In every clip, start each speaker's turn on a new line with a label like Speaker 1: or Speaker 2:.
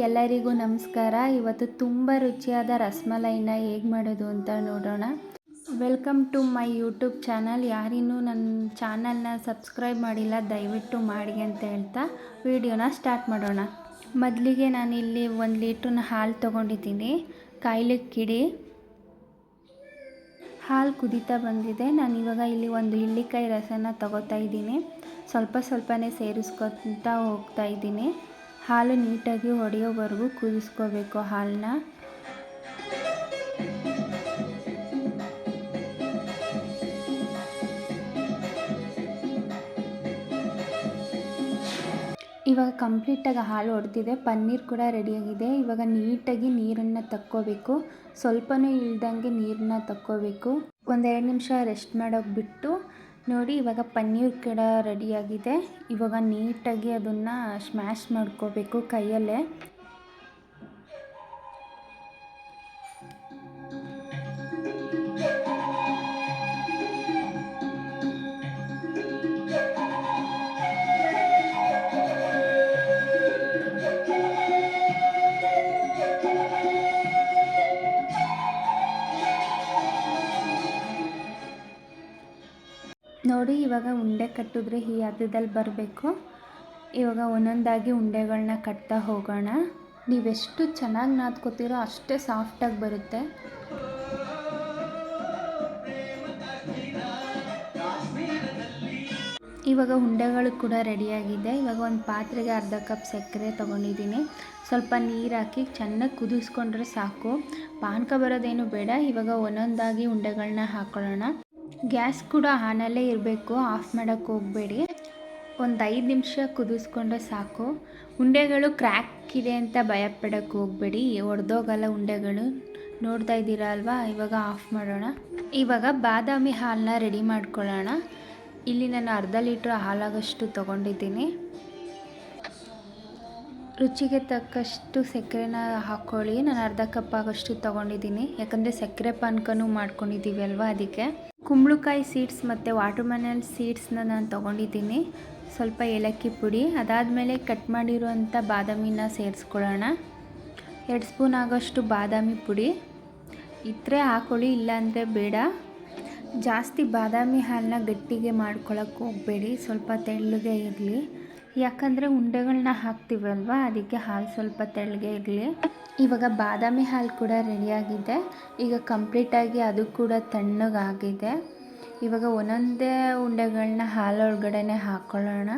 Speaker 1: ಎಲ್ಲರಿಗೂ ನಮಸ್ಕಾರ. ಇವತ್ತು ತುಂಬ ರುಚಿಯಾದ ರಸಮಲೈನ ಹೇಗೆ ಮಾಡೋದು ಅಂತ ನೋಡೋಣ. Welcome to my YouTube channel. ಯಾರಿನ್ನೂ ನನ್ನ ಚಾನಲ್ನ ಸಬ್ಸ್ಕ್ರೈಬ್ ಮಾಡಿಲ್ಲ ದಯವಿಟ್ಟು ಮಾಡಿ ಅಂತ ಹೇಳ್ತಾ ವಿಡಿಯೋನ ಸ್ಟಾರ್ಟ್ ಮಾಡೋಣ. ಮೊದಲಿಗೆ ನಾನಿಲ್ಲಿ 1 ಲೀಟ್ರನ್ನ ಹಾಲು ತೊಗೊಂಡಿದ್ದೀನಿ. ಕಾಯ್ಲಿಕ್ಕಿಡಿ. ಹಾಲು ಕುದೀತಾ ಬಂದಿದೆ. ನಾನಿವಾಗ ಇಲ್ಲಿ 1 ಹಿಳ್ಳಿಕಾಯಿ ರಸನ ತಗೋತಾ ಇದ್ದೀನಿ. ಸ್ವಲ್ಪನೇ ಸೇರಿಸ್ಕೊತಾ ಹೋಗ್ತಾ ಇದ್ದೀನಿ. ಹಾಲು ನೀಟಾಗಿ ಒಡೆಯೋವರೆಗೂ ಕುದಿಸ್ಕೋಬೇಕು ಹಾಲನ್ನ. ಇವಾಗ ಕಂಪ್ಲೀಟಾಗಿ ಹಾಲು ಒಡೆದಿದೆ. ಪನ್ನೀರ್ ಕೂಡ ರೆಡಿಯಾಗಿದೆ. ಇವಾಗ ನೀಟಾಗಿ ನೀರನ್ನು ತಕ್ಕೋಬೇಕು. ಸ್ವಲ್ಪನೂ ಇಳ್ದಂಗೆ ನೀರನ್ನ ತಕ್ಕೋಬೇಕು. 1-2 ನಿಮಿಷ ರೆಸ್ಟ್ ಮಾಡೋಕೆ ಬಿಟ್ಟು ನೋಡಿ, ಇವಾಗ ಪನ್ನೀರ್ ಕೂಡ ರೆಡಿಯಾಗಿದೆ. ಇವಾಗ ನೀಟಾಗಿ ಅದನ್ನು ಸ್ಮ್ಯಾಶ್ ಮಾಡ್ಕೋಬೇಕು ಕೈಯಲ್ಲೇ. ನೋಡಿ, ಇವಾಗ ಉಂಡೆ ಕಟ್ಟಿದ್ರೆ ಈ ಹದದಲ್ಲಿ ಬರಬೇಕು. ಇವಾಗ ಒಂದೊಂದಾಗಿ ಉಂಡೆಗಳನ್ನ ಕಟ್ತಾ ಹೋಗೋಣ. ನೀವೆಷ್ಟು ಚೆನ್ನಾಗಿ ನಾದ್ಕೋತೀರೋ ಅಷ್ಟೇ ಸಾಫ್ಟಾಗಿ ಬರುತ್ತೆ. ಇವಾಗ ಉಂಡೆಗಳು ಕೂಡ ರೆಡಿಯಾಗಿದೆ. ಇವಾಗ ಒಂದು ಪಾತ್ರೆಗೆ ಅರ್ಧ ಕಪ್ ಸಕ್ಕರೆ ತೊಗೊಂಡಿದ್ದೀನಿ. ಸ್ವಲ್ಪ ನೀರು ಹಾಕಿ ಚೆನ್ನಾಗಿ ಕುದಿಸ್ಕೊಂಡ್ರೆ ಸಾಕು. ಪಾನಕ ಬರೋದೇನು ಬೇಡ. ಇವಾಗ ಒಂದೊಂದಾಗಿ ಉಂಡೆಗಳನ್ನ ಹಾಕೊಳ್ಳೋಣ. ಗ್ಯಾಸ್ ಕೂಡ ಆನಲ್ಲೇ ಇರಬೇಕು, ಆಫ್ ಮಾಡೋಕ್ಕೆ ಹೋಗಬೇಡಿ. ಒಂದು 5 ನಿಮಿಷ ಕುದಿಸ್ಕೊಂಡ್ರೆ ಸಾಕು. ಉಂಡೆಗಳು ಕ್ರ್ಯಾಕ್ ಇದೆ ಅಂತ ಭಯಪಡೋಕ್ಕೆ ಹೋಗಬೇಡಿ, ಒಡೆದೋಗಲ್ಲ ಉಂಡೆಗಳು. ನೋಡ್ತಾ ಇದ್ದೀರಾ ಅಲ್ವಾ. ಇವಾಗ ಆಫ್ ಮಾಡೋಣ. ಇವಾಗ ಬಾದಾಮಿ ಹಾಲನ್ನ ರೆಡಿ ಮಾಡ್ಕೊಳ್ಳೋಣ. ಇಲ್ಲಿ ನಾನು ಅರ್ಧ ಲೀಟ್ರ್ ಹಾಲಾಗಷ್ಟು ತೊಗೊಂಡಿದ್ದೀನಿ. ರುಚಿಗೆ ತಕ್ಕಷ್ಟು ಸಕ್ಕರೆನ ಹಾಕ್ಕೊಳ್ಳಿ. ನಾನು ಅರ್ಧ ಕಪ್ ಆಗೋಷ್ಟು ತೊಗೊಂಡಿದ್ದೀನಿ. ಯಾಕಂದರೆ ಸಕ್ಕರೆ ಪಾನಕನೂ ಮಾಡ್ಕೊಂಡಿದ್ದೀವಿ ಅಲ್ವಾ, ಅದಕ್ಕೆ. ಕುಂಬಳಕಾಯಿ ಸೀಡ್ಸ್ ಮತ್ತು ವಾಟರ್ಮೆಲನ್ ಸೀಡ್ಸ್ನ ನಾನು ತೊಗೊಂಡಿದ್ದೀನಿ. ಸ್ವಲ್ಪ ಏಲಕ್ಕಿ ಪುಡಿ, ಅದಾದಮೇಲೆ ಕಟ್ ಮಾಡಿರುವಂಥ ಬಾದಾಮಿನ ಸೇರಿಸ್ಕೊಳ್ಳೋಣ. 2 ಸ್ಪೂನ್ ಆಗೋಷ್ಟು ಬಾದಾಮಿ ಪುಡಿ ಇದ್ದರೆ ಹಾಕ್ಕೊಳ್ಳಿ, ಇಲ್ಲಾಂದರೆ ಬೇಡ. ಜಾಸ್ತಿ ಬಾದಾಮಿ ಹಾಲನ್ನ ಗಟ್ಟಿಗೆ ಮಾಡ್ಕೊಳ್ಳೋಕ್ಕೆ ಹೋಗಬೇಡಿ, ಸ್ವಲ್ಪ ತೆಳ್ಳಗೆ ಇರಲಿ. ಯಾಕಂದರೆ ಉಂಡೆಗಳನ್ನ ಹಾಕ್ತೀವಲ್ವ, ಅದಕ್ಕೆ ಹಾಲು ಸ್ವಲ್ಪ ತೆಳ್ಳಗೆ ಇರಲಿ. ಇವಾಗ ಬಾದಾಮಿ ಹಾಲು ಕೂಡ ರೆಡಿಯಾಗಿದೆ. ಈಗ ಕಂಪ್ಲೀಟಾಗಿ ಅದು ಕೂಡ ತಣ್ಣಗಾಗಿದೆ. ಇವಾಗ ಒಂದೊಂದೇ ಉಂಡೆಗಳನ್ನ ಹಾಲೊಳಗಡೆ ಹಾಕ್ಕೊಳ್ಳೋಣ.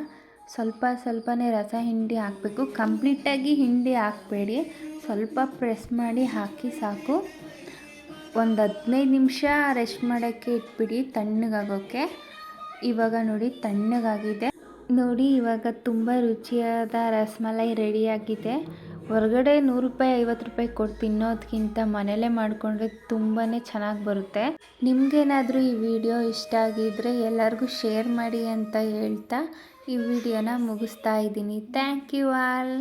Speaker 1: ಸ್ವಲ್ಪನೇ ರಸ ಹಿಂಡಿ ಹಾಕಬೇಕು. ಕಂಪ್ಲೀಟಾಗಿ ಹಿಂಡಿ ಹಾಕಬೇಡಿ, ಸ್ವಲ್ಪ ಪ್ರೆಸ್ ಮಾಡಿ ಹಾಕಿ ಸಾಕು. ಒಂದು 15 ನಿಮಿಷ ರೆಸ್ಟ್ ಮಾಡೋಕ್ಕೆ ಇಟ್ಬಿಡಿ, ತಣ್ಣಗಾಗೋಕ್ಕೆ. ಇವಾಗ ನೋಡಿ ತಣ್ಣಗಾಗಿದೆ. ನೋಡಿ, ಇವಾಗ ತುಂಬ ರುಚಿಯಾದ ರಸಮಲೈ ರೆಡಿಯಾಗಿದೆ. ಹೊರಗಡೆ 100 ರೂಪಾಯಿ 50 ರೂಪಾಯಿ ಕೊಟ್ಟು ತಿನ್ನೋದಕ್ಕಿಂತ ಮನೇಲೇ ಮಾಡಿಕೊಂಡ್ರೆ ತುಂಬಾ ಚೆನ್ನಾಗಿ ಬರುತ್ತೆ. ನಿಮಗೇನಾದರೂ ಈ ವಿಡಿಯೋ ಇಷ್ಟ ಆಗಿದ್ದರೆ ಎಲ್ಲರಿಗೂ ಶೇರ್ ಮಾಡಿ ಅಂತ ಹೇಳ್ತಾ ಈ ವಿಡಿಯೋನ ಮುಗಿಸ್ತಾ ಇದ್ದೀನಿ. Thank you all.